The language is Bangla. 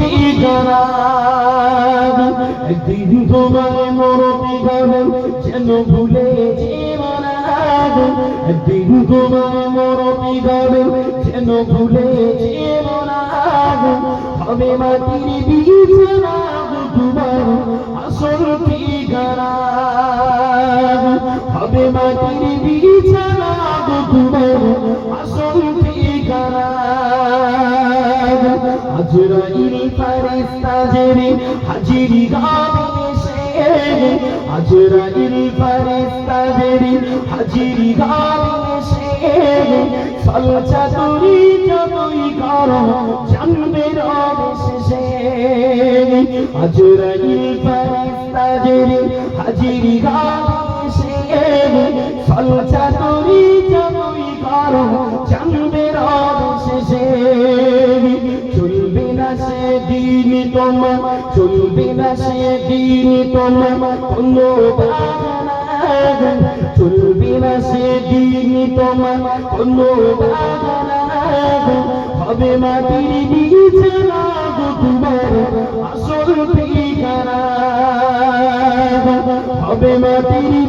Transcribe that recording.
ঠিকানা। একদিন তোমায় মরতে গেলে যেন ভুলে যেও না। একদিন তোমায় মরতে গেলে যেন ভুলে যেও না। হবে মাটির বিছানা তোমার আসল ঠিকানা। হবে মাটির বিছানা তোমার আসল ঠিকানা। আজরাইল ফেরেশতা জেনে হাজিরি গাবে এসে। আজরাইল ফেরেশতা জেনে হাজিরি গাবে এসে। সলচা তুরি যতই করো জানবে রব শেষে। আজরাইল ফেরেশতা জেনে হাজিরি গাবে এসে। সলচা তুরি যতই করো জানবে রব শেষে। চলবে না সেদিন তোমার, চলবে না সেদিন তোমার কোনো বাহানা। চলবে না সেদিন তোমার কোনো বাহানা। হবে মাটির বিছানা তোমার আসল ঠিকানা। হবে মাটির